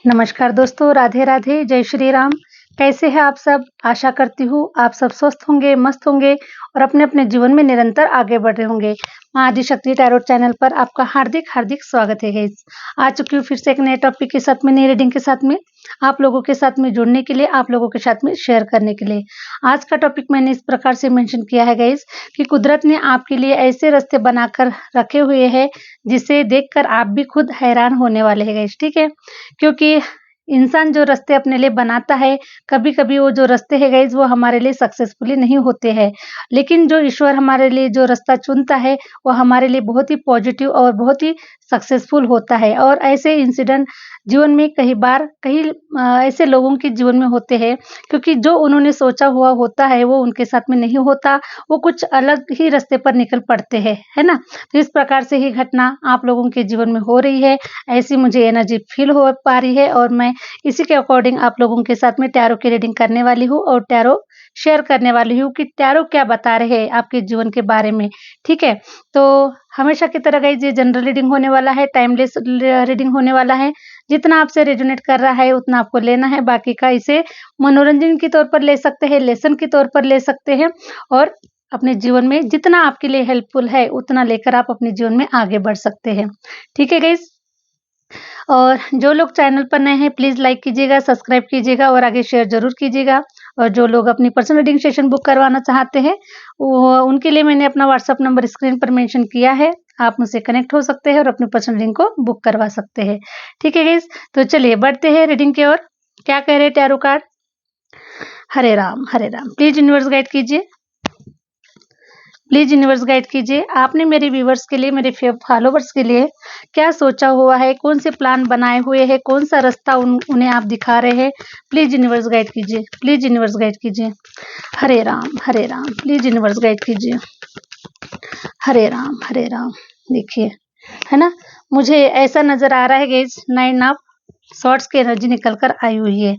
नमस्कार दोस्तों, राधे राधे, जय श्री राम। कैसे हैं आप सब? आशा करती हूँ आप सब स्वस्थ होंगे, मस्त होंगे और अपने-अपने जीवन में निरंतर आगे बढ़ रहे होंगे। माँ आदिशक्ति टैरोट चैनल पर आपका हार्दिक-हार्दिक स्वागत है गाइस। आ चुकी हूँ फिर से एक नए टॉपिक के साथ में, नई रीडिंग के साथ में, आप लोगों के साथ में जुड़ने के लिए, आप लोगों के साथ में शेयर करने के लिए। आज का टॉपिक मैंने इस प्रकार से मेंशन किया है गाइस कि कुदरत ने आपके लिए ऐसे रास्ते बनाकर रखे हुए हैं, जिसे देखकर आप भी खुद हैरान होने वाले हैं गाइस, ठीक है? क्योंकि इंसान जो रास्ते अपने लिए बनाता है, कभी-कभी वो जो रास्ते हैं गाइज़ वो हमारे लिए सक्सेसफुली नहीं होते हैं। लेकिन जो ईश्वर हमारे लिए जो रास्ता चुनता है, वो हमारे लिए बहुत ही पॉजिटिव और बहुत ही सक्सेसफुल होता है। और ऐसे इंसिडेंट जीवन में कई ऐसे लोगों के जीवन में होते हैं, क्योंकि जो उन्होंने सोचा हुआ होता है, वो उनके साथ में नहीं होता, वो कुछ अलग ही रास्ते पर निकल पड़ते हैं, है ना? तो इस प्रकार से ही घटना आप लोगों के जीवन में हो रही है। ऐसी मुझे एनर्जी फ़ील हो पा रही है और मैं इसी के अकॉर्डिंग आप लोगों के साथ में टैरो की रीडिंग करने वाली हूँ और टैरो शेयर करने वाली हूँ कि टैरो क्या बता रहे हैं आपके जीवन के बारे में, ठीक है? तो हमेशा की तरह गाइस ये जनरल रीडिंग होने वाला है, टाइमलेस रीडिंग होने वाला है। जितना आपसे रेजोनेट कर रहा है उतना आपको लेना है, बाकी का इसे मनोरंजन के तौर पर ले सकते हैं, लेसन के तौर पर ले सकते हैं और अपने जीवन में जितना आपके लिए हेल्पफुल है उतना लेकर आप अपने जीवन में आगे बढ़ सकते हैं। ठीक है गाइस? और जो लोग चैनल पर नए हैं प्लीज़ लाइक कीजिएगा, सब्सक्राइब कीजिएगा और आगे शेयर ज़रूर कीजिएगा। और जो लोग अपनी पर्सनल रीडिंग सेशन बुक करवाना चाहते हैं, वो उनके लिए मैंने अपना व्हाट्सएप नंबर स्क्रीन पर मेंशन किया है। आप मुझसे कनेक्ट हो सकते हैं और अपनी पर्सनल रीडिंग को बुक करवा सकते हैं। ठीक है गाइस? तो चलिए बढ़ते हैं रीडिंग की ओर। क्या कह रहे हैं tarot card? Hare Ram, Hare Ram. Please universe guide कीजिए। प्लीज़ यूनिवर्स गाइड कीजिए, आपने मेरे व्यूवर्स के लिए, मेरे फॉलोवर्स के लिए क्या सोचा हुआ है, कौन से प्लान बनाए हुए हैं, कौन सा रास्ता उन्हें आप दिखा रहे हैं। प्लीज़ यूनिवर्स गाइड कीजिए, प्लीज़ यूनिवर्स गाइड कीजिए। Hare Ram, Hare Ram. Please universe guide कीजिए। हरे राम, हरे राम। देखिए, है ना? मुझे ऐसा नज़र आ रहा है गाइस, 9 ऑफ सॉर्ड्स की एनर्जी निकल कर आई हुई है।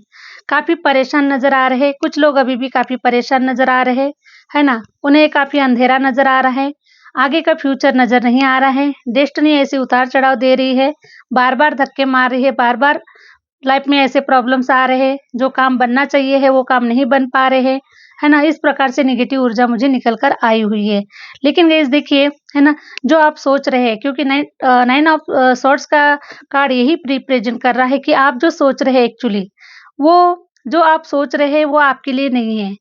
काफ़ी परेशान नज़र आ रहे हैं, कुछ लोग अभी भी काफ़ी परेशान नज़र आ रहे हैं, है ना? उन्हें काफ़ी अंधेरा नज़र आ रहा है, आगे का फ्यूचर नज़र नहीं आ रहा है, डेस्टिनी ऐसे उतार-चढ़ाव दे रही है, बार-बार धक्के मार रही है, बार-बार लाइफ में ऐसे प्रॉब्लम्स आ रहे हैं, जो काम बनना चाहिए है, वो काम नहीं बन पा रहे हैं, है ना? इस प्रकार से नेगेटिव ऊर्जा मुझे निकल कर आई हुई है। लेकिन गाइस देखिए, है ना? जो आप सोच रहे हैं, क्योंकि 9 ऑफ सॉर्ड्स का कार्ड यही रिप्रेजेंट कर रहा है कि आप जो सोच रहे हैं एक्चुअली, वो जो आप सोच रहे हैं, वो आपके लिए नहीं है।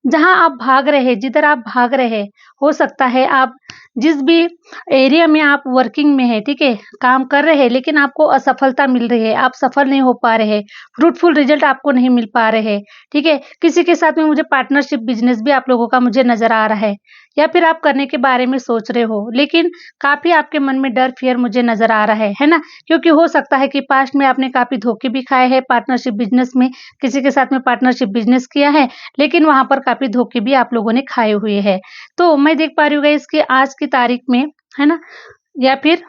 जहाँ आप भाग रहे हैं, जिधर आप भाग रहे हैं, हो सकता है आप जिस भी एरिया में आप वर्किंग में हैं, ठीक है? काम कर रहे हैं, लेकिन आपको असफलता मिल रही है, आप सफल नहीं हो पा रहे, फ्रूटफुल रिजल्ट आपको नहीं मिल पा रहे, ठीक है? किसी के साथ में मुझे पार्टनरशिप बिज़नेस भी आप लोगों का मुझे नज़र आ रहा है या फिर आप करने के बारे में सोच रहे हो, लेकिन काफ़ी आपके मन में डर, फ़ियर मुझे नज़र आ रहा है ना? क्योंकि हो सकता है कि पास्ट में आपने काफ़ी धोखे भी खाए हैं पार्टनरशिप बिज़नेस में, किसी के साथ में पार्टनरशिप बिज़नेस किया है, लेकिन वहाँ पर काफ़ी धोखे भी आप लोगों ने खाए हुए हैं। तो मैं देख पा रही हूँ गाइस कि आज की तारीख में, है ना? या फिर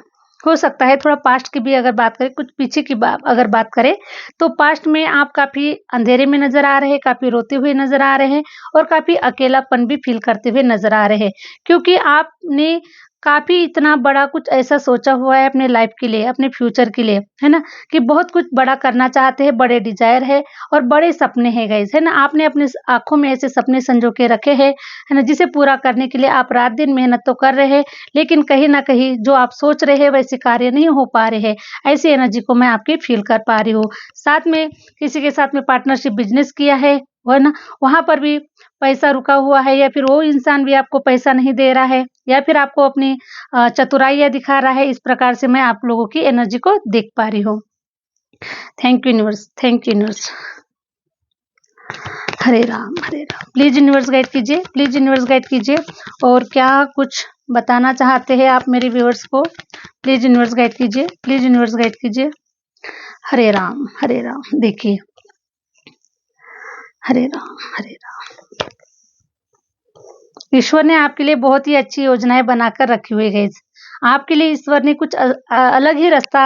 हो सकता है थोड़ा पास्ट की भी अगर बात करें, कुछ पीछे की अगर बात करें, तो पास्ट में आप काफ़ी अंधेरे में नज़र आ रहे हैं, काफ़ी रोते हुए नज़र आ रहे हैं और काफ़ी अकेलापन भी फ़ील करते हुए नज़र आ रहे हैं। क्योंकि आपने काफ़ी इतना बड़ा कुछ ऐसा सोचा हुआ है अपने लाइफ़ के लिए, अपने फ्यूचर के लिए, है ना? कि बहुत कुछ बड़ा करना चाहते हैं, बड़े डिज़ायर है और बड़े सपने हैं गाइस, है ना? आपने अपने आँखों में ऐसे सपने संजो के रखे हैं, है ना? जिसे पूरा करने के लिए आप रात-दिन मेहनत तो कर रहे हैं, लेकिन कहीं न कहीं जो आप सोच रहे हैं वैसे कार्य नहीं हो पा रहे हैं। ऐसी एनर्जी को मैं आपकी फ़ील कर पा रही हूँ। साथ में किसी के साथ में पार्टनरशिप बिज़नेस किया है ना? वहाँ पर भी पैसा रुका हुआ है या फिर वो इंसान भी आपको पैसा नहीं दे रहा है या फिर आपको अपनी चतुराइयाँ दिखा रहा है। इस प्रकार से मैं आप लोगों की एनर्जी को देख पा रही हूँ। Thank you universe, thank you universe. Hare Ram, Hare Ram. Please universe guide कीजिए, प्लीज़ यूनिवर्स गाइड कीजिए और क्या कुछ बताना चाहते हैं आप मेरे व्यूअर्स को? प्लीज़ यूनिवर्स गाइड कीजिए, प्लीज़ यूनिवर्स गाइड कीजिए। हरे राम, हरे राम। देखिए, हरे राम, हरे राम। ईश्वर ने आपके लिए बहुत ही अच्छी योजनाएँ बनाकर रखी हुई है गाइस। आपके लिए ईश्वर ने कुछ अलग ही रास्ता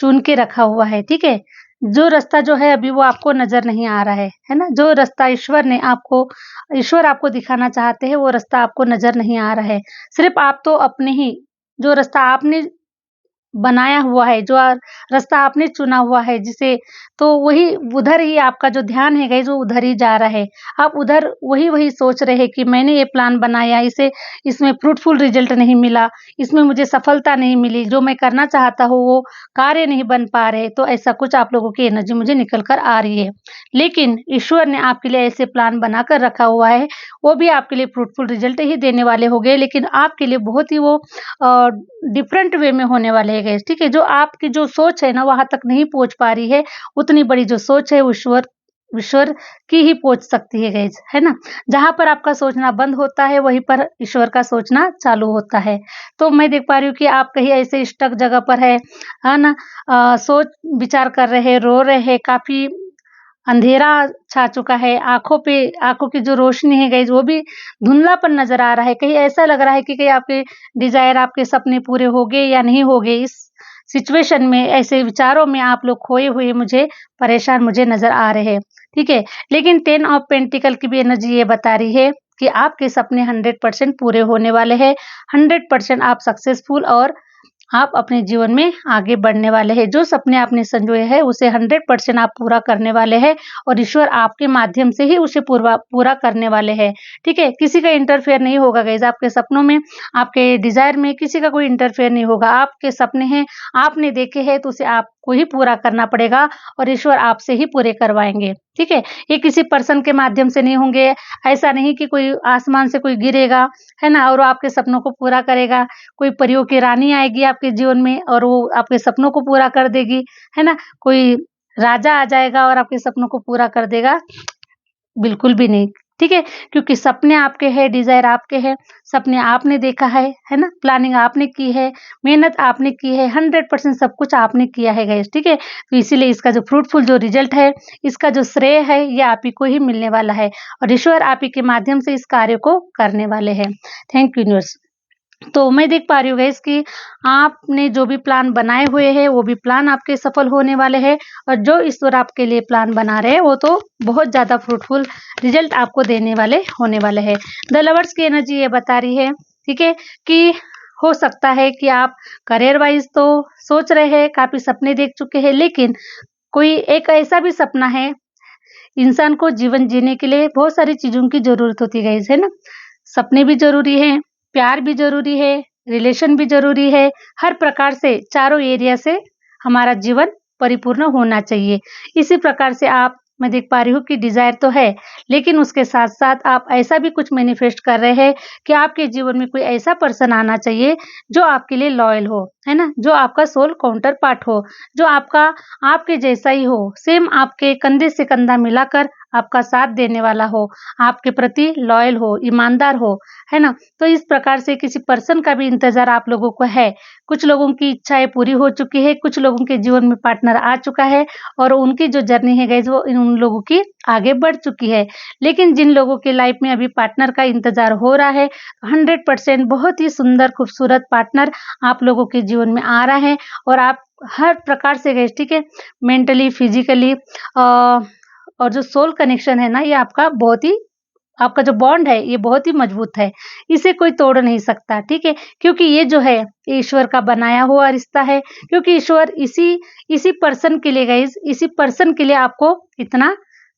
चुन के रखा हुआ है, ठीक है? जो रास्ता जो है अभी वो आपको नज़र नहीं आ रहा है ना? जो रास्ता ईश्वर आपको दिखाना चाहते हैं, वो रास्ता आपको नज़र नहीं आ रहा है। सिर्फ़ आप तो अपने ही जो रास्ता आपने बनाया हुआ है, जो रास्ता आपने चुना हुआ है जिसे, तो वही उधर ही आपका जो ध्यान है गाइस वो उधर ही जा रहा है। आप उधर वही-वही सोच रहे हैं कि मैंने ये प्लान बनाया, इसे इसमें फ्रूटफुल रिज़ल्ट नहीं मिला, इसमें मुझे सफलता नहीं मिली, जो मैं करना चाहता हूँ वो कार्य नहीं बन पा रहे, तो ऐसा कुछ आप लोगों की एनर्जी मुझे निकल कर आ रही है। लेकिन ईश्वर ने आपके लिए ऐसे प्लान बनाकर रखा हुआ है, वो भी आपके लिए फ्रूटफुल रिज़ल्ट ही देने वाले होंगे, लेकिन आपके लिए बहुत ही वो डिफरेंट वे में होने वाले हैं गाइस, ठीक है? जो आपकी जो सोच है ना वहाँ तक नहीं पहुँच पा रही है, उतनी बड़ी जो सोच है वो ईश्वर ईश्वर की ही पहुँच सकती है गाइस, है ना? जहाँ पर आपका सोचना बंद होता है, वहीं पर ईश्वर का सोचना चालू होता है। तो मैं देख पा रही हूँ कि आप कहीं ऐसे स्टक जगह पर है ना? सोच विचार कर रहे हैं, रो रहे हैं, काफ़ी अंधेरा छा चुका है, आँखों की जो रोशनी है गाइज़ वो भी धुंधलापन नज़र आ रहा है। कहीं ऐसा लग रहा है कि कहीं आपके डिज़ायर, आपके सपने पूरे होंगे या नहीं होंगे। इस सिचुएशन में, ऐसे विचारों में आप लोग खोए हुए परेशान मुझे नज़र आ रहे हैं, ठीक है? लेकिन 10 ऑफ पेंटिकल की भी एनर्जी ये बता रही है कि आपके सपने 100% पूरे होने वाले हैं। 100% आप सक्सेसफुल और आप अपने जीवन में आगे बढ़ने वाले हैं। जो सपने आपने संजोए हैं उसे 100% आप पूरा करने वाले हैं और ईश्वर आपके माध्यम से ही उसे पूरा करने वाले हैं। ठीक है? किसी का इंटरफेयर नहीं होगा गाइज़ आपके सपनों में, आपके डिज़ायर में किसी का कोई इंटरफेयर नहीं होगा। आपके सपने हैं, आपने देखे हैं तो उसे आपको ही पूरा करना पड़ेगा और ईश्वर आपसे ही पूरे करवाएँगे। ठीक है? ये किसी पर्सन के माध्यम से नहीं होंगे। ऐसा नहीं कि कोई आसमान से कोई गिरेगा, है ना? और वो आपके सपनों को पूरा करेगा। कोई परियों की रानी आएगी आपके जीवन में और वो आपके सपनों को पूरा कर देगी, है ना? कोई राजा आ जाएगा और आपके सपनों को पूरा कर देगा, बिल्कुल भी नहीं, ठीक है? क्योंकि सपने आपके हैं, डिज़ायर आपके हैं, सपने आपने देखा है ना? प्लानिंग आपने की है, मेहनत आपने की है, 100% सब कुछ आपने किया है गाइस, ठीक है? तो इसीलिए इसका जो फ्रूटफुल जो रिज़ल्ट है, इसका जो श्रेय है, ये आप ही को ही मिलने वाला है और ईश्वर आप ही के माध्यम से इस कार्य को करने वाले हैं। Thank you universe. तो मैं देख पा रही हूँ गाइस कि आपने जो भी प्लान बनाए हुए हैं, वो भी प्लान आपके सफल होने वाले हैं और जो ईश्वर आपके लिए प्लान बना रहे हैं, वो तो बहुत ज़्यादा फ्रूटफुल रिज़ल्ट आपको देने वाले होने वाले हैं। द लवर्स की एनर्जी ये बता रही है, ठीक है, कि हो सकता है कि आप करियर वाइज़ तो सोच रहे हैं, काफ़ी सपने देख चुके हैं, लेकिन कोई एक ऐसा भी सपना है, इंसान को जीवन जीने के लिए बहुत सारी चीज़ों की ज़रूरत होती है गाइस, है ना? सपने भी ज़रूरी हैं, प्यार भी ज़रूरी है, रिलेशन भी ज़रूरी है, हर प्रकार से चारों एरिया से हमारा जीवन परिपूर्ण होना चाहिए। इसी प्रकार से मैं देख पा रही हूँ कि डिज़ायर तो है, लेकिन उसके साथ-साथ आप ऐसा भी कुछ मैनिफेस्ट कर रहे हैं कि आपके जीवन में कोई ऐसा पर्सन आना चाहिए, जो आपके लिए लॉयल हो, है ना? जो आपका सोल काउंटर पार्ट हो, जो आपके जैसा ही हो, सेम आपके कंधे से कंधा मिलाकर आपका साथ देने वाला हो, आपके प्रति लॉयल हो, ईमानदार हो, है ना? तो इस प्रकार से किसी पर्सन का भी इंतज़ार आप लोगों को है। कुछ लोगों की इच्छाएँ पूरी हो चुकी है, कुछ लोगों के जीवन में पार्टनर आ चुका है और उनकी जो जर्नी है गाइज़ वो उन लोगों की आगे बढ़ चुकी है। लेकिन जिन लोगों के लाइफ़ में अभी पार्टनर का इंतज़ार हो रहा है, 100% बहुत ही सुंदर खूबसूरत पार्टनर आप लोगों के जीवन में आ रहा है और आप हर प्रकार से गाइज़, ठीक है? मेंटली, फिज़िकली और जो सोल कनेक्शन है ना, ये आपका जो बॉन्ड है, ये बहुत ही मजबूत है। इसे कोई तोड़ नहीं सकता, ठीक है? क्योंकि ये जो है, ये ईश्वर का बनाया हुआ रिश्ता है, क्योंकि ईश्वर इसी पर्सन के लिए गाइज़, इसी पर्सन के लिए आपको इतना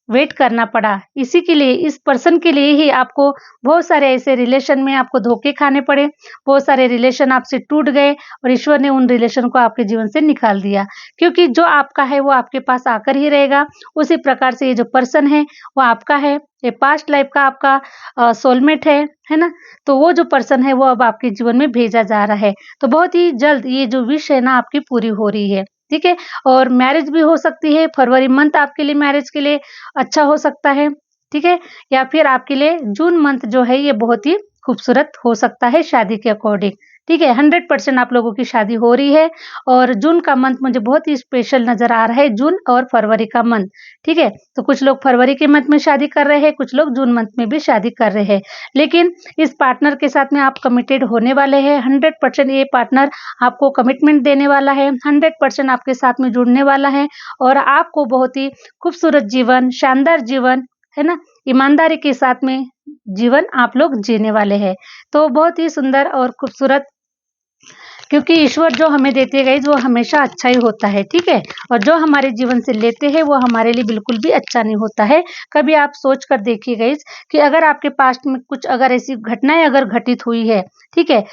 वेट करना पड़ा। इसी के लिए, इस पर्सन के लिए ही आपको बहुत सारे ऐसे रिलेशन में आपको धोखे खाने पड़े, बहुत सारे रिलेशन आपसे टूट गए और ईश्वर ने उन रिलेशन को आपके जीवन से निकाल दिया। क्योंकि जो आपका है, वो आपके पास आकर ही रहेगा। उसी प्रकार से ये जो पर्सन है, वो आपका है। ये पास्ट लाइफ का आपका सोलमेट है ना? तो वो जो पर्सन है, वो अब आपके जीवन में भेजा जा रहा है। तो बहुत ही जल्द ये जो विश है ना, आपकी पूरी हो रही है, ठीक है? और मैरिज भी हो सकती है, फरवरी मंथ आपके लिए मैरिज के लिए अच्छा हो सकता है, ठीक है? या फिर आपके लिए जून मंथ जो है, ये बहुत ही खूबसूरत हो सकता है शादी के अकॉर्डिंग, ठीक है? 100% आप लोगों की शादी हो रही है और जून का मंथ मुझे बहुत ही स्पेशल नज़र आ रहा है, जून और फरवरी का मंथ, ठीक है? तो कुछ लोग फरवरी के मंथ में शादी कर रहे हैं, कुछ लोग जून मंथ में भी शादी कर रहे हैं। लेकिन इस पार्टनर के साथ में आप कमिटेड होने वाले हैं, 100% ये पार्टनर आपको कमिटमेंट देने वाला है, 100% आपके साथ में जुड़ने वाला है और आपको बहुत ही खूबसूरत जीवन, शानदार जीवन, है ना? ईमानदारी के साथ में जीवन आप लोग जीने वाले हैं। तो बहुत ही सुंदर और खूबसूरत क्योंकि ईश्वर जो हमें देते हैं गाइज वो हमेशा अच्छा ही होता है, ठीक है। और जो हमारे जीवन से लेते हैं वो हमारे लिए बिल्कुल भी अच्छा नहीं होता है। कभी आप सोच कर देखिए गाइज कि अगर आपके पास्ट में कुछ अगर ऐसी घटनाएं अगर घटित हुई है, ठीक है,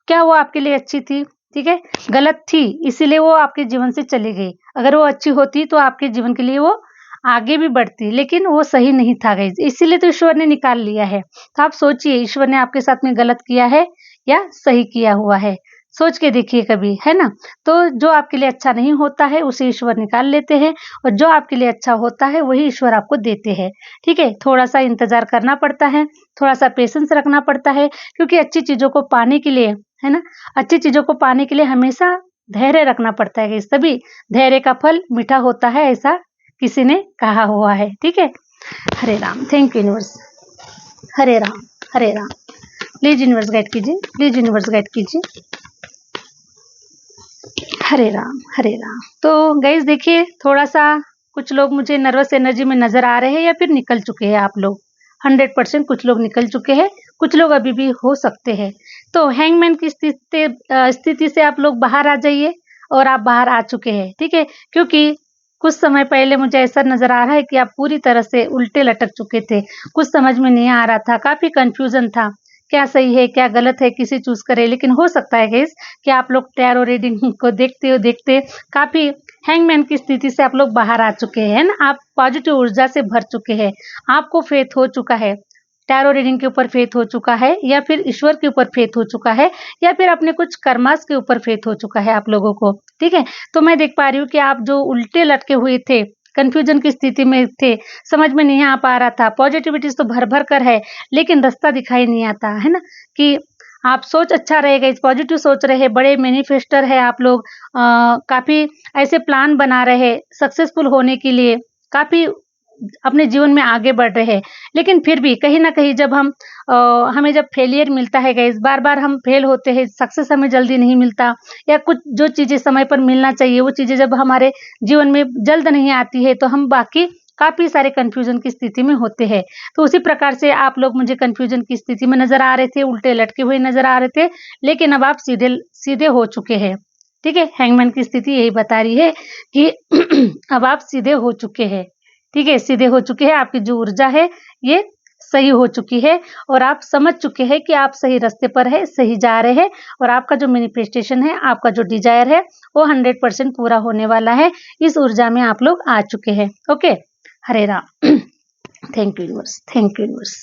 क्या वो आपके लिए अच्छी थी? ठीक है, गलत थी, इसीलिए वो आपके जीवन से चली गई। अगर वो अच्छी होती तो आपके जीवन के लिए वो आगे भी बढ़ती, लेकिन वो सही नहीं था गाइज, इसीलिए तो ईश्वर ने निकाल लिया है। तो आप सोचिए ईश्वर ने आपके साथ में गलत किया है या सही किया हुआ है, सोच के देखिए कभी, है ना। तो जो आपके लिए अच्छा नहीं होता है उसे ईश्वर निकाल लेते हैं, और जो आपके लिए अच्छा होता है वही ईश्वर आपको देते हैं, ठीक है। थोड़ा सा इंतजार करना पड़ता है, थोड़ा सा पेशेंस रखना पड़ता है, क्योंकि अच्छी चीजों को पाने के लिए, है ना, अच्छी चीजों को पाने के लिए हमेशा धैर्य रखना पड़ता है। तभी धैर्य का फल मीठा होता है, ऐसा किसी ने कहा हुआ है, ठीक है। Hare Ram. Thank you universe. Hare Ram, Hare Ram. Please universe guide कीजिए, प्लीज यूनिवर्स गाइड कीजिए। हरे राम, हरे राम। तो गाइज देखिए, थोड़ा सा कुछ लोग मुझे नर्वस एनर्जी में नजर आ रहे हैं या फिर निकल चुके हैं आप लोग। 100% कुछ लोग निकल चुके हैं, कुछ लोग अभी भी हो सकते हैं। तो हैंगमैन की स्थिति से आप लोग बाहर आ जाइए, और आप बाहर आ चुके हैं, ठीक है। क्योंकि कुछ समय पहले मुझे ऐसा नजर आ रहा है कि आप पूरी तरह से उल्टे लटक चुके थे, कुछ समझ में नहीं आ रहा था, काफी कंफ्यूजन था, क्या सही है क्या गलत है, किसे चूज करें। लेकिन हो सकता है गाइस कि आप लोग टैरो रीडिंग को देखते काफी हैंगमैन की स्थिति से आप लोग बाहर आ चुके हैं ना। आप पॉजिटिव ऊर्जा से भर चुके हैं, आपको फेथ हो चुका है, टैरो रीडिंग के ऊपर फेथ हो चुका है, या फिर ईश्वर के ऊपर फेथ हो चुका है, या फिर अपने कुछ कर्मास के ऊपर फेथ हो चुका है आप लोगों को, ठीक है। तो मैं देख पा रही हूँ कि आप जो उल्टे लटके हुए थे, कंफ्यूजन की स्थिति में थे, समझ में नहीं आ पा रहा था, पॉजिटिविटी तो भर भर कर है लेकिन रास्ता दिखाई नहीं आता है ना। कि आप सोच अच्छा रहेगा, इस पॉजिटिव सोच रहे, बड़े मैनिफेस्टर है आप लोग, काफी ऐसे प्लान बना रहे सक्सेसफुल होने के लिए, काफी अपने जीवन में आगे बढ़ रहे हैं। लेकिन फिर भी कहीं ना कहीं जब हमें जब फेलियर मिलता है गाइस, बार बार हम फेल होते हैं, सक्सेस हमें जल्दी नहीं मिलता, या कुछ जो चीजें समय पर मिलना चाहिए वो चीजें जब हमारे जीवन में जल्द नहीं आती है, तो हम बाकी काफी सारे कंफ्यूजन की स्थिति में होते हैं। तो उसी प्रकार से आप लोग मुझे कंफ्यूजन की स्थिति में नजर आ रहे थे, उल्टे लटके हुए नजर आ रहे थे, लेकिन अब आप सीधे सीधे हो चुके हैं, ठीक है। हैंगमैन की स्थिति यही बता रही है कि अब आप सीधे हो चुके हैं, ठीक है, सीधे हो चुके हैं, आपकी जो ऊर्जा है ये सही हो चुकी है, और आप समझ चुके हैं कि आप सही रास्ते पर है, सही जा रहे हैं, और आपका जो मैनिफेस्टेशन है, आपका जो डिजायर है वो 100% पूरा होने वाला है। इस ऊर्जा में आप लोग आ चुके हैं, okay. Hare Ram. Thank you universe, thank you universe.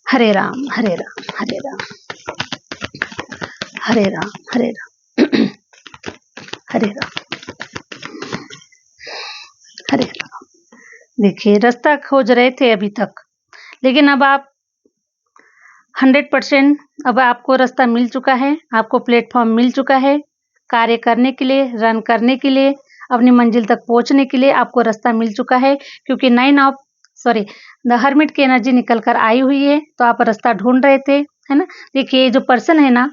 Hare Ram, Hare Ram, Hare Ram, Hare Ram, Hare Ram, Hare Ram, Hare Ram. देखिए, रास्ता खोज रहे थे अभी तक, लेकिन अब आप 100% अब आपको रास्ता मिल चुका है, आपको प्लेटफॉर्म मिल चुका है, कार्य करने के लिए, रन करने के लिए, अपनी मंजिल तक पहुंचने के लिए आपको रास्ता मिल चुका है। क्योंकि द हर्मिट की एनर्जी निकल कर आई हुई है, तो आप रास्ता ढूंढ रहे थे, है ना। देखिए, ये जो पर्सन है ना,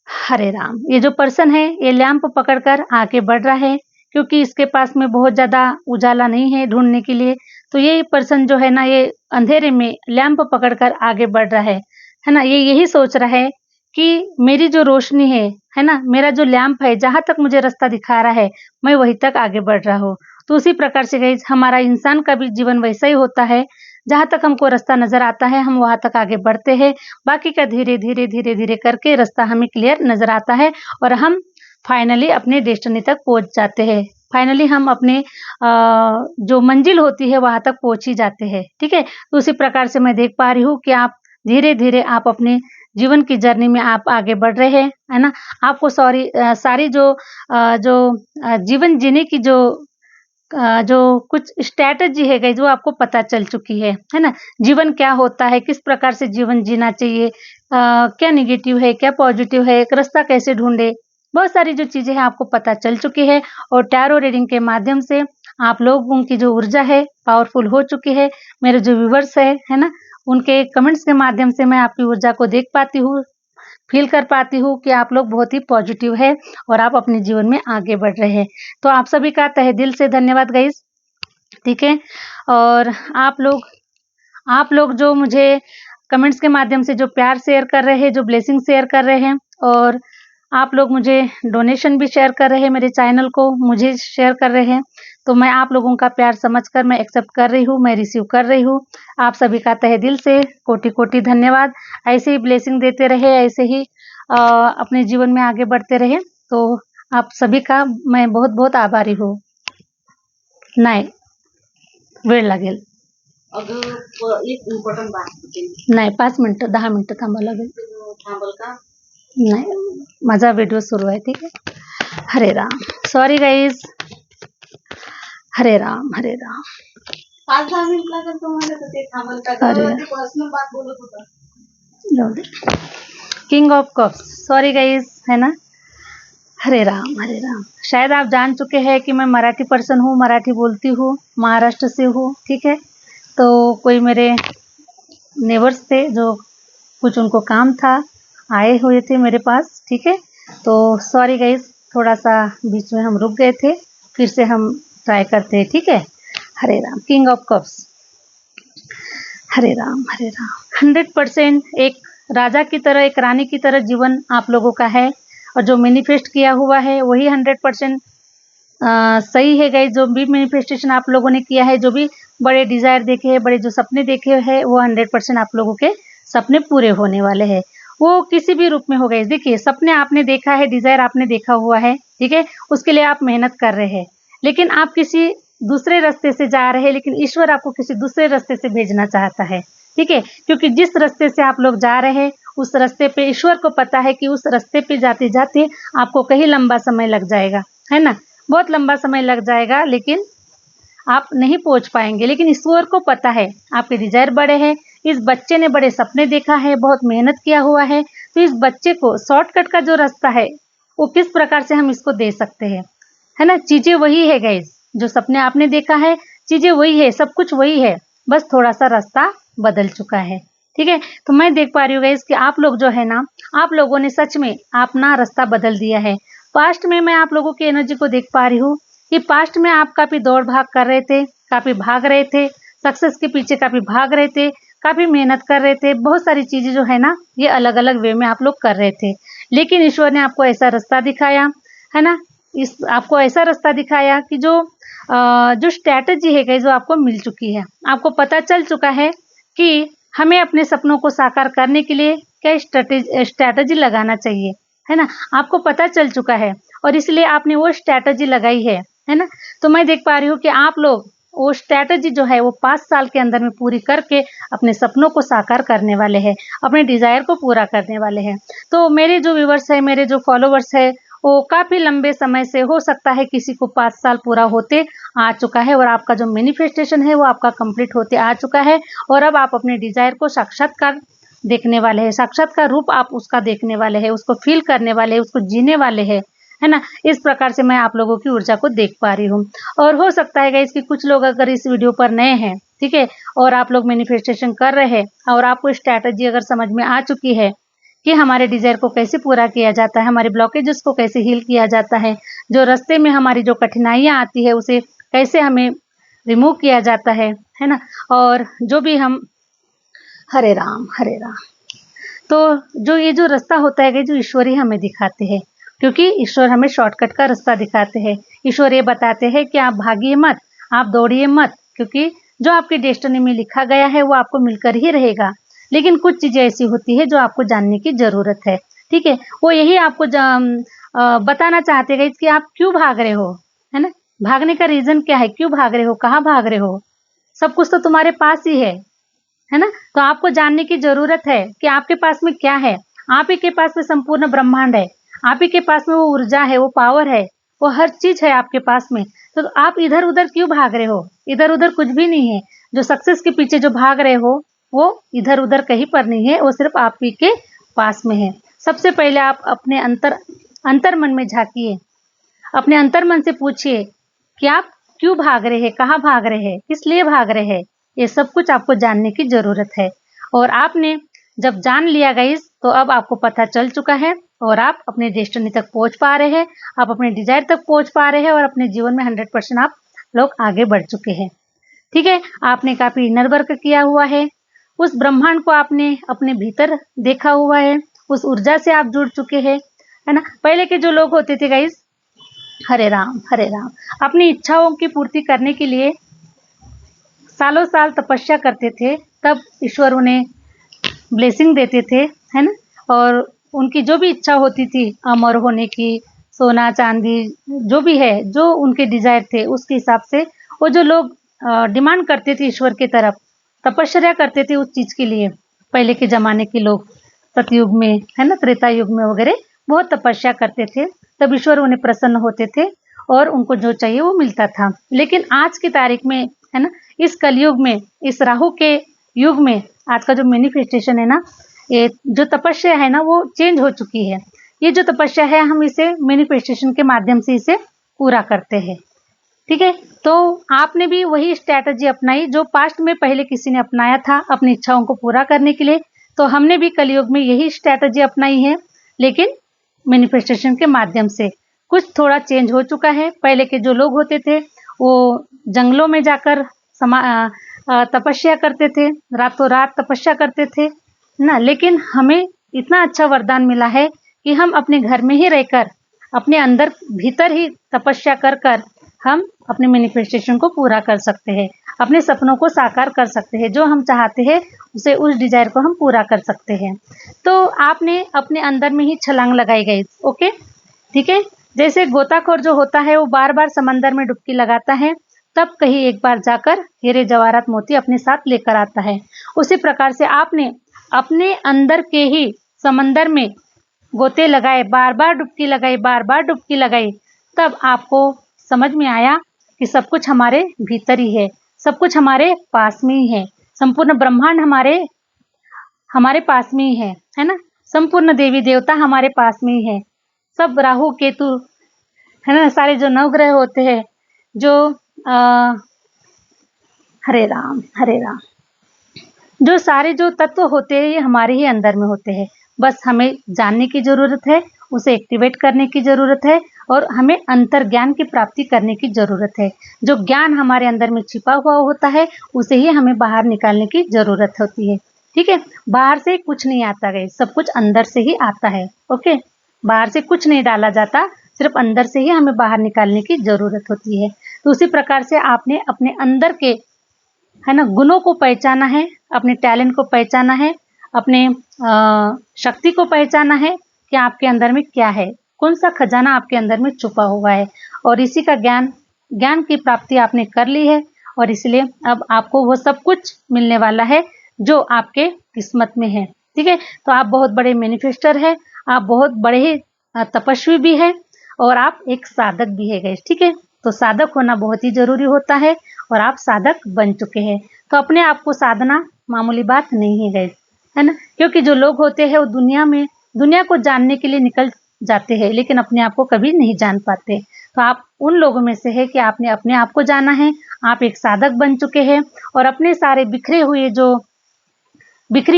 हरे राम, ये जो पर्सन है ये लैंप पकड़कर आगे बढ़ रहा है, क्योंकि इसके पास में बहुत ज्यादा उजाला नहीं है ढूंढने के लिए। तो ये पर्सन जो है ना, ये अंधेरे में लैंप पकड़कर आगे बढ़ रहा है ना। ये यही सोच रहा है कि मेरी जो रोशनी है ना, मेरा जो लैंप है, जहां तक मुझे रास्ता दिखा रहा है मैं वहीं तक आगे बढ़ रहा हूँ। तो उसी प्रकार से गाइस, हमारा इंसान का भी जीवन वैसा ही होता है, जहां तक हमको रास्ता नजर आता है हम वहां तक आगे बढ़ते हैं, बाकी का धीरे धीरे धीरे धीरे करके रास्ता हमें क्लियर नजर आता है, और हम फाइनली अपने डेस्टिनी तक पहुंच जाते हैं। फाइनली हम अपने जो मंजिल होती है वहां तक पहुंच ही जाते हैं, ठीक है। तो उसी प्रकार से मैं देख पा रही हूँ कि आप धीरे धीरे आप अपने जीवन की जर्नी में आप आगे बढ़ रहे हैं, है ना। आपको सारी जो जीवन जीने की जो कुछ स्ट्रैटेजी है गाइस, वो आपको पता चल चुकी है ना। जीवन क्या होता है, किस प्रकार से जीवन जीना चाहिए, क्या निगेटिव है, क्या पॉजिटिव है, एक रास्ता कैसे ढूंढे, बहुत सारी जो चीजें हैं आपको पता चल चुकी है। और टैरो रीडिंग के माध्यम से आप लोगों की जो ऊर्जा है पावरफुल हो चुकी है। मेरे जो व्यूवर्स है ना, उनके कमेंट्स के माध्यम से मैं आपकी ऊर्जा को देख पाती हूँ, फील कर पाती हूँ कि आप लोग बहुत ही पॉजिटिव है और आप अपने जीवन में आगे बढ़ रहे हैं। तो आप सभी का तहे दिल से धन्यवाद गाइस, ठीक है। और आप लोग जो मुझे कमेंट्स के माध्यम से जो प्यार शेयर कर रहे हैं, जो ब्लेसिंग शेयर कर रहे हैं, और आप लोग मुझे डोनेशन भी शेयर कर रहे हैं, मेरे चैनल को मुझे शेयर कर रहे हैं, तो मैं आप लोगों का प्यार समझकर मैं एक्सेप्ट कर रही हूँ, मैं रिसीव कर रही हूँ। आप सभी का तहे दिल से कोटि-कोटि धन्यवाद। ऐसे ही ब्लेसिंग देते रहे, ऐसे ही अपने जीवन में आगे बढ़ते रहे, तो आप सभी का मैं बहुत-बहुत आभारी हूँ। नाही, वेळ लागेल. अगं एक इम्पॉर्टंट बात होती. नाही 5 मिनिटं 10 मिनिटं थांबावं लागेल. थांबल का? नाही, माझा व्हिडिओ सुरू आहे. ठीक आहे. Hare Ram. Sorry guys. Hare Ram, Hare Ram. 5-10 minute लागेल तुम्हाला तर ते थांबल का? अरे. ते पर्सनल बात बोलत होता. जाऊ दे. King of cups. Sorry guys, है ना. हरे राम, हरे राम. शायद आप जान चुके हैं कि मैं मराठी पर्सन हूँ, मराठी बोलती हूँ, महाराष्ट्र से हूँ. ठीक है. तो कोई मेरे नेबर्स थे जो कुछ उनको काम था, आए हुए थे मेरे पास. ठीक है. तो सॉरी गाइस, थोड़ा सा बीच में हम रुक गए थे, फिर से हम ट्राई करते हैं. ठीक है. Hare Ram. King of cups. Hare Ram, Hare Ram. 100% एक राजा की तरह, एक रानी की तरह जीवन आप लोगों का है, और जो मैनिफेस्ट किया हुआ है वही 100% सही है गाइस. जो भी मैनिफेस्टेशन आप लोगों ने किया है, जो भी बड़े डिजायर देखे हैं, बड़े जो सपने देखे हैं, वो 100% आप लोगों के सपने पूरे होने वाले हैं. वो किसी भी रूप में हो गाइस. देखिए, सपने आपने देखा है, डिजायर आपने देखा हुआ है, ठीक है, उसके लिए आप मेहनत कर रहे हैं, लेकिन आप किसी दूसरे रास्ते से जा रहे हैं, लेकिन ईश्वर आपको किसी दूसरे रास्ते से भेजना चाहता है. ठीक है. क्योंकि जिस रास्ते से आप लोग जा रहे हैं, उस रास्ते पे ईश्वर को पता है कि उस रास्ते पे जाते जाते आपको कहीं लंबा समय लग जाएगा, है ना. बहुत लंबा समय लग जाएगा, लेकिन आप नहीं पहुंच पाएंगे. लेकिन ईश्वर को पता है आपके डिजायर बड़े हैं. इस बच्चे ने बड़े सपने देखा है, बहुत मेहनत किया हुआ है, तो इस बच्चे को शॉर्टकट का जो रास्ता है वो किस प्रकार से हम इसको दे सकते हैं, है ना. चीजें वही है गाइस, जो सपने आपने देखा है, चीजें वही है, सब कुछ वही है, बस थोड़ा सा रास्ता बदल चुका है. ठीक है. तो मैं देख पा रही हूँ गाइस कि आप लोग जो है ना, आप लोगों ने सच में अपना रास्ता बदल दिया है. पास्ट में मैं आप लोगों की एनर्जी को देख पा रही हूँ कि पास्ट में आप काफी दौड़ भाग कर रहे थे, काफी भाग रहे थे, सक्सेस के पीछे काफी भाग रहे थे, काफी मेहनत कर रहे थे, बहुत सारी चीजें जो है ना, ये अलग अलग वे में आप लोग कर रहे थे. लेकिन ईश्वर ने आपको ऐसा रास्ता दिखाया, है ना. इस आपको ऐसा रास्ता दिखाया कि जो स्ट्रैटेजी है गाइस, जो आपको मिल चुकी है. आपको पता चल चुका है कि हमें अपने सपनों को साकार करने के लिए क्या स्ट्रैटेजी लगाना चाहिए, है ना. आपको पता चल चुका है, और इसलिए आपने वो स्ट्रैटेजी लगाई है ना. तो मैं देख पा रही हूँ कि आप लोग वो स्ट्रैटेजी जो है वो 5 साल के अंदर में पूरी करके अपने सपनों को साकार करने वाले हैं, अपने डिजायर को पूरा करने वाले हैं. तो मेरे जो व्यूवर्स है, मेरे जो फॉलोवर्स है, वो काफी लंबे समय से, हो सकता है किसी को 5 साल पूरा होते आ चुका है, और आपका जो मैनिफेस्टेशन है वो आपका कंप्लीट होते आ चुका है, और अब आप अपने डिजायर को साक्षात्कार देखने वाले हैं, साक्षात्कार रूप आप उसका देखने वाले हैं, उसको फील करने वाले हैं, उसको जीने वाले हैं, है ना. इस प्रकार से मैं आप लोगों की ऊर्जा को देख पा रही हूँ. और हो सकता है गाइस कि कुछ लोग अगर इस वीडियो पर नए हैं, ठीक है, और आप लोग मैनिफेस्टेशन कर रहे हैं, और आपको स्ट्रैटेजी अगर समझ में आ चुकी है कि हमारे डिजायर को कैसे पूरा किया जाता है, हमारे ब्लॉकेजेस को कैसे हील किया जाता है, जो रास्ते में हमारी जो कठिनाइयाँ आती है उसे कैसे हमें रिमूव किया जाता है ना. और जो भी हम, हरे राम, हरे राम. तो जो ये जो रास्ता होता है, जो ईश्वर ही हमें दिखाते हैं, क्योंकि ईश्वर हमें शॉर्टकट का रास्ता दिखाते हैं. ईश्वर ये बताते हैं कि आप भागिए मत, आप दौड़िए मत, क्योंकि जो आपकी डेस्टिनी में लिखा गया है वो आपको मिलकर ही रहेगा. लेकिन कुछ चीजें ऐसी होती है जो आपको जानने की जरूरत है. ठीक है. वो यही आपको बताना चाहते हैं कि आप क्यों भाग रहे हो, है ना. भागने का रीजन क्या है, क्यों भाग रहे हो, कहाँ भाग रहे हो, सब कुछ तो तुम्हारे पास ही है ना. तो आपको जानने की जरूरत है कि आपके पास में क्या है. आप ही के पास में संपूर्ण ब्रह्मांड है, आप ही के पास में वो ऊर्जा है, वो पावर है, वो हर चीज है आपके पास में. तो आप इधर उधर क्यों भाग रहे हो, इधर उधर कुछ भी नहीं है. जो सक्सेस के पीछे जो भाग रहे हो वो इधर उधर कहीं पर नहीं है, वो सिर्फ आप ही के पास में है. सबसे पहले आप अपने अंतर मन में झांकिए, अपने अंतर मन से पूछिए कि आप क्यों भाग रहे हैं, कहाँ भाग रहे हैं, किस लिए भाग रहे हैं. ये सब कुछ आपको जानने की जरूरत है. और आपने जब जान लिया गाइस, तो अब आपको पता चल चुका है, और आप अपने डेस्टिनी तक पहुंच पा रहे हैं, आप अपने डिजायर तक पहुंच पा रहे हैं, और अपने जीवन में 100% आप लोग आगे बढ़ चुके हैं. ठीक है. आपने काफी इनर वर्क किया हुआ है, उस ब्रह्मांड को आपने अपने भीतर देखा हुआ है, उस ऊर्जा से आप जुड़ चुके हैं, है ना। पहले के जो लोग होते थे गाइस, हरे राम अपनी इच्छाओं की पूर्ति करने के लिए सालों साल तपस्या करते थे, तब ईश्वर उन्हें ब्लेसिंग देते थे, है ना। और उनकी जो भी इच्छा होती थी अमर होने की, सोना चांदी जो भी है, जो उनके डिजायर थे उसके हिसाब से वो जो लोग डिमांड करते थे ईश्वर की तरफ, तपस्या करते थे उस चीज के लिए। पहले के जमाने के लोग सतयुग में, है ना, त्रेता युग में वगैरह बहुत तपस्या करते थे, तब ईश्वर उन्हें प्रसन्न होते थे और उनको जो चाहिए वो मिलता था। लेकिन आज की तारीख में, है ना, इस कलयुग में, इस राहु के युग में, आज का जो मैनिफेस्टेशन है ना, ये जो तपस्या है ना वो चेंज हो चुकी है। ये जो तपस्या है हम इसे मैनिफेस्टेशन के माध्यम से इसे पूरा करते हैं, ठीक है। तो आपने भी वही स्ट्रैटेजी अपनाई जो पास्ट में पहले किसी ने अपनाया था अपनी इच्छाओं को पूरा करने के लिए। तो हमने भी कलयुग में यही स्ट्रैटेजी अपनाई है, लेकिन मैनिफेस्टेशन के माध्यम से कुछ थोड़ा चेंज हो चुका है। पहले के जो लोग होते थे वो जंगलों में जाकर तपस्या करते थे, रातों रात तपस्या करते थे ना। लेकिन हमें इतना अच्छा वरदान मिला है कि हम अपने घर में ही रहकर, अपने अंदर भीतर ही तपस्या कर कर हम अपने मैनिफेस्टेशन को पूरा कर सकते हैं, अपने सपनों को साकार कर सकते हैं। जो हम चाहते हैं उसे, उस डिजायर को हम पूरा कर सकते हैं। तो आपने अपने अंदर में ही छलांग लगाई गई, ओके, ठीक है। जैसे गोताखोर जो होता है वो बार बार समंदर में डुबकी लगाता है, तब कहीं एक बार जाकर हीरे जवाहरात मोती अपने साथ लेकर आता है। उसी प्रकार से आपने अपने अंदर के ही समंदर में गोते लगाए, बार बार डुबकी लगाई, बार बार डुबकी लगाई, तब आपको समझ में आया कि सब कुछ हमारे भीतर ही है, सब कुछ हमारे पास में ही है, संपूर्ण ब्रह्मांड हमारे पास में ही है ना। संपूर्ण देवी देवता हमारे पास में ही है, सब राहु केतु, है ना, सारे जो नवग्रह होते हैं, जो हरे राम जो सारे जो तत्व होते हैं ये हमारे ही अंदर में होते हैं। बस हमें जानने की जरूरत है, उसे एक्टिवेट करने की जरूरत है और हमें अंतर ज्ञान की प्राप्ति करने की जरूरत है। जो ज्ञान हमारे अंदर में छिपा हुआ होता है उसे ही हमें बाहर निकालने की जरूरत होती है, ठीक है। बाहर से कुछ नहीं आता है, सब कुछ अंदर से ही आता है, ओके। बाहर से कुछ नहीं डाला जाता, सिर्फ अंदर से ही हमें बाहर निकालने की जरूरत होती है। तो उसी प्रकार से आपने अपने अंदर के, है ना, गुणों को पहचाना है, अपने टैलेंट को पहचाना है, अपने शक्ति को पहचाना है कि आपके अंदर में क्या है, कौन सा खजाना आपके अंदर में छुपा हुआ है। और इसी का ज्ञान की प्राप्ति आपने कर ली है, और इसलिए अब आपको वो सब कुछ मिलने वाला है जो आपके किस्मत में है, ठीक है। तो आप बहुत बड़े मैनिफेस्टर है, आप बहुत बड़े ही तपस्वी भी है, और आप एक साधक भी है गाइस, ठीक है। तो साधक होना बहुत ही जरूरी होता है, और आप साधक बन चुके हैं। तो अपने आप को साधना मामूली बात नहीं है गाइस, है ना। क्योंकि जो लोग होते हैं वो दुनिया को जानने के लिए निकल जाते हैं, लेकिन अपने आप को कभी नहीं जान पाते। तो आप उन लोगों में से है कि आपने अपने आप को जाना है, आप एक साधक बन चुके हैं, और अपने सारे बिखरी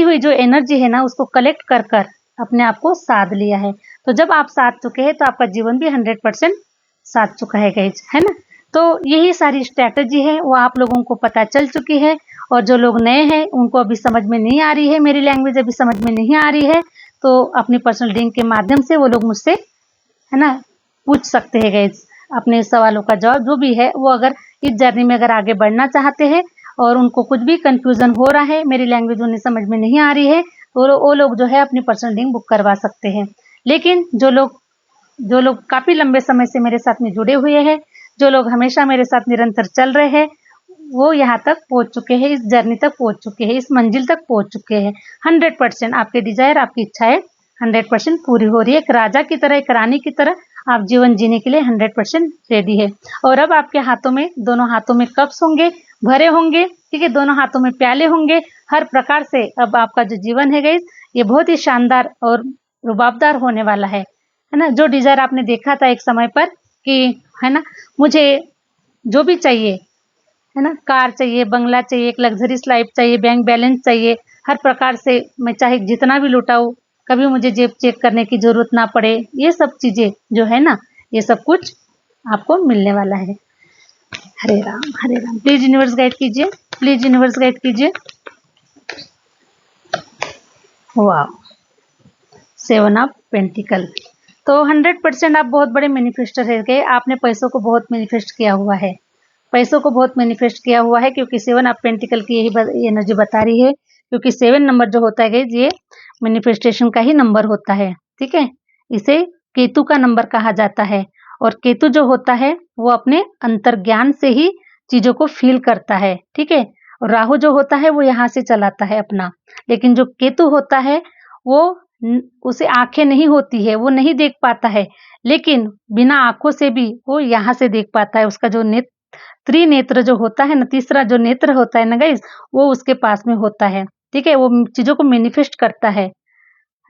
हुई जो एनर्जी है ना उसको कलेक्ट कर कर अपने आप को साध लिया है। तो जब आप साध चुके हैं तो आपका जीवन भी 100% साध चुका है गाइस, है ना। तो यही सारी स्ट्रैटेजी है वो आप लोगों को पता चल चुकी है, और जो लोग नए हैं उनको अभी समझ में नहीं आ रही है, मेरी लैंग्वेज अभी समझ में नहीं आ रही है, तो अपनी पर्सनल रीडिंग के माध्यम से वो लोग मुझसे, है ना, पूछ सकते हैं गाइस अपने सवालों का जवाब जो भी है वो। अगर इस जर्नी में अगर आगे बढ़ना चाहते हैं और उनको कुछ भी कंफ्यूजन हो रहा है, मेरी लैंग्वेज उन्हें समझ में नहीं आ रही है, तो वो लोग जो है अपनी पर्सनल रीडिंग बुक करवा सकते हैं। लेकिन जो लोग काफी लंबे समय से मेरे साथ में जुड़े हुए हैं, जो लोग हमेशा मेरे साथ निरंतर चल रहे हैं, वो यहाँ तक पहुंच चुके हैं, इस जर्नी तक पहुंच चुके हैं, इस मंजिल तक पहुंच चुके हैं। 100% आपके डिजायर, आपकी इच्छाएं 100% पूरी हो रही है। एक राजा की तरह, एक रानी की तरह आप जीवन जीने के लिए 100% रेडी है। और अब आपके हाथों में, दोनों हाथों में कप्स होंगे, भरे होंगे, ठीक है, दोनों हाथों में प्याले होंगे। हर प्रकार से अब आपका जो जीवन है गाइस ये बहुत ही शानदार और रुबाबदार होने वाला है ना। जो डिजायर आपने देखा था एक समय पर कि, है ना, मुझे जो भी चाहिए, है ना, कार चाहिए, बंगला चाहिए, एक लग्जरीज लाइफ चाहिए, बैंक बैलेंस चाहिए, हर प्रकार से मैं चाहे जितना भी लुटाऊं, कभी मुझे जेब चेक करने की जरूरत ना पड़े, ये सब चीजें जो है ना, ये सब कुछ आपको मिलने वाला है। Hare Ram please universe guide कीजिए, प्लीज यूनिवर्स गाइड कीजिए। वाह, 7 ऑफ पेंटिकल, तो 100% आप बहुत बड़े मैनिफेस्टर है गए। आपने पैसों को बहुत मैनिफेस्ट किया हुआ है, पैसों को बहुत मैनिफेस्ट किया हुआ है, क्योंकि 7 ऑफ पेंटिकल की यही एनर्जी बता रही है। क्योंकि 7 नंबर जो होता है गाइस, ये मैनिफेस्टेशन का ही नंबर होता है। ठीक है, इसे केतु का नंबर कहा जाता है। और केतु जो होता है वो अपने अंतर्ज्ञान से ही चीजों को फील करता है। ठीक है, और राहु जो होता है वो यहाँ से चलाता है अपना, लेकिन जो केतु होता है वो उसे आंखें नहीं होती है, वो नहीं देख पाता है, लेकिन बिना आंखों से भी वो यहाँ से देख पाता है। उसका जो त्रिनेत्र जो होता है ना, तीसरा जो नेत्र होता है ना गाइस, वो उसके पास में होता है। ठीक है, वो चीजों को मैनिफेस्ट करता है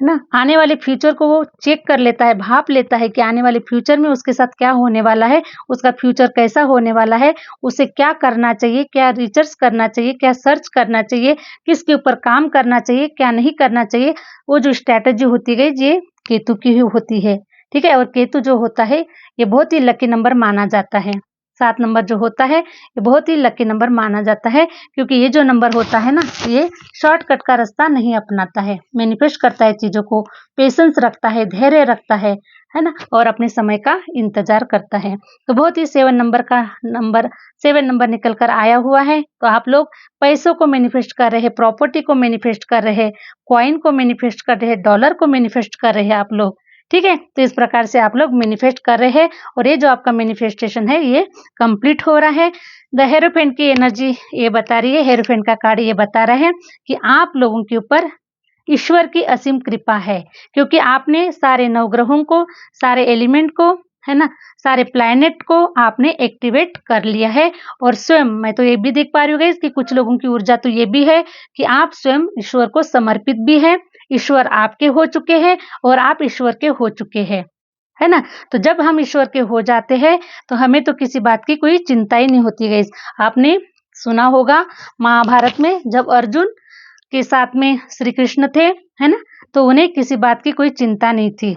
ना। आने वाले फ्यूचर को वो चेक कर लेता है, भाप लेता है कि आने वाले फ्यूचर में उसके साथ क्या होने वाला है, उसका फ्यूचर कैसा होने वाला है, उसे क्या करना चाहिए, क्या रिसर्च करना चाहिए, क्या सर्च करना चाहिए, किसके ऊपर काम करना चाहिए, क्या नहीं करना चाहिए। वो जो स्ट्रैटेजी होती है ये केतु की ही होती है। ठीक है, और केतु जो होता है ये बहुत ही लकी नंबर माना जाता है। 7 नंबर जो होता है ये बहुत ही लकी नंबर माना जाता है, क्योंकि ये जो नंबर होता है ना, ये शॉर्टकट का रास्ता नहीं अपनाता है, मैनिफेस्ट करता है चीजों को, पेशेंस रखता है, धैर्य रखता है ना, और अपने समय का इंतजार करता है। तो बहुत ही 7 नंबर निकल कर आया हुआ है। तो आप लोग पैसों को मैनिफेस्ट कर रहे हैं, प्रॉपर्टी को मैनिफेस्ट कर रहे हैं, कॉइन को मैनिफेस्ट कर रहे हैं, डॉलर को मैनिफेस्ट कर रहे हैं आप लोग। ठीक है, तो इस प्रकार से आप लोग मैनिफेस्ट कर रहे हैं, और ये जो आपका मैनिफेस्टेशन है ये कंप्लीट हो रहा है। द हेरोफेंट की एनर्जी ये बता रही है, हेरोफेंट का कार्ड ये बता रहा है कि आप लोगों के ऊपर ईश्वर की असीम कृपा है, क्योंकि आपने सारे नवग्रहों को, सारे एलिमेंट को, है ना, सारे प्लैनेट को आपने एक्टिवेट कर लिया है। और स्वयं मैं तो ये भी देख पा रही हूँ कि कुछ लोगों की ऊर्जा तो ये भी है कि आप स्वयं ईश्वर को समर्पित भी है, ईश्वर आपके हो चुके हैं और आप ईश्वर के हो चुके हैं, है ना। तो जब हम ईश्वर के हो जाते हैं तो हमें तो किसी बात की कोई चिंता ही नहीं होती है। आपने सुना होगा महाभारत में जब अर्जुन के साथ में श्री कृष्ण थे, है ना, तो उन्हें किसी बात की कोई चिंता नहीं थी।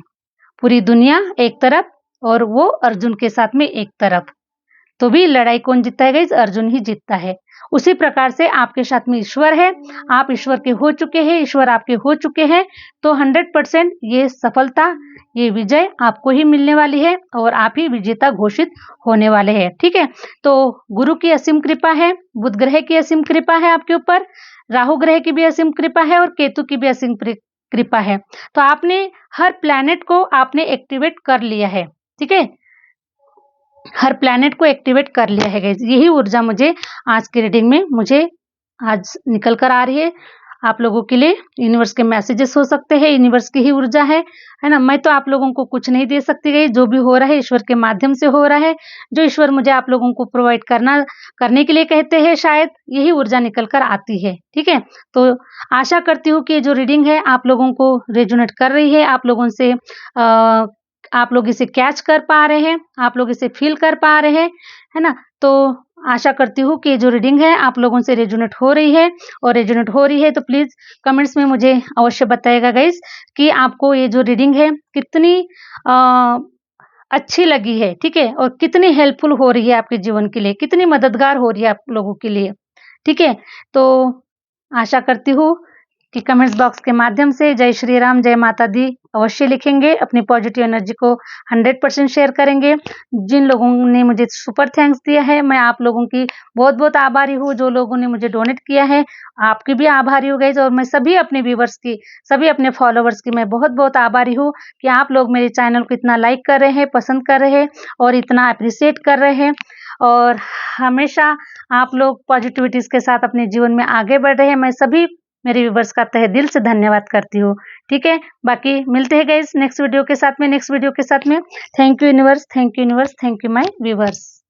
पूरी दुनिया एक तरफ और वो अर्जुन के साथ में एक तरफ, तो भी लड़ाई कौन जीतता है गाइस? अर्जुन ही जीतता है। उसी प्रकार से आपके साथ में ईश्वर है, आप ईश्वर के हो चुके हैं, ईश्वर आपके हो चुके हैं, तो 100% ये सफलता, ये विजय आपको ही मिलने वाली है और आप ही विजेता घोषित होने वाले हैं। ठीक है, तो गुरु की असीम कृपा है, बुध ग्रह की असीम कृपा है आपके ऊपर, राहु ग्रह की भी असीम कृपा है और केतु की भी असीम कृपा है। तो आपने हर प्लैनेट को आपने एक्टिवेट कर लिया है। ठीक है, हर प्लैनेट को एक्टिवेट कर लिया है गाइस। यही ऊर्जा मुझे आज की रीडिंग में मुझे आज निकल कर आ रही है। आप लोगों के लिए यूनिवर्स के मैसेजेस हो सकते हैं, यूनिवर्स की ही ऊर्जा है ना। मैं तो आप लोगों को कुछ नहीं दे सकती गई, जो भी हो रहा है ईश्वर के माध्यम से हो रहा है। जो ईश्वर मुझे आप लोगों को प्रोवाइड करने के लिए कहते हैं, शायद यही ऊर्जा निकल कर आती है। ठीक है, तो आशा करती हूँ कि जो रीडिंग है आप लोगों को रेजोनेट कर रही है, आप लोगों से आप लोग इसे कैच कर पा रहे हैं, आप लोग इसे फील कर पा रहे हैं, है ना। तो आशा करती हूँ कि जो रीडिंग है आप लोगों से रेजोनेट हो रही है, और रेजोनेट हो रही है तो प्लीज कमेंट्स में मुझे अवश्य बताइएगा गाइस कि आपको ये जो रीडिंग है कितनी अच्छी लगी है। ठीक है, और कितनी हेल्पफुल हो रही है आपके जीवन के लिए, कितनी मददगार हो रही है आप लोगों के लिए। ठीक है, तो आशा करती हूँ कि कमेंट्स बॉक्स के माध्यम से जय श्री राम, जय माता दी अवश्य लिखेंगे, अपनी पॉजिटिव एनर्जी को 100% शेयर करेंगे। जिन लोगों ने मुझे सुपर थैंक्स दिया है, मैं आप लोगों की बहुत बहुत आभारी हूँ। जो लोगों ने मुझे डोनेट किया है, आपकी भी आभारी हो गई। और मैं सभी अपने व्यूवर्स की, सभी अपने फॉलोवर्स की मैं बहुत बहुत आभारी हूँ कि आप लोग मेरे चैनल को इतना लाइक कर रहे हैं, पसंद कर रहे हैं और इतना अप्रिशिएट कर रहे हैं, और हमेशा आप लोग पॉजिटिविटीज के साथ अपने जीवन में आगे बढ़ रहे हैं। मैं सभी मेरे व्यूवर्स का तहे दिल से धन्यवाद करती हूँ। ठीक है, बाकी मिलते हैं गाइस नेक्स्ट वीडियो के साथ में। Thank you universe, thank you universe, thank you my viewers.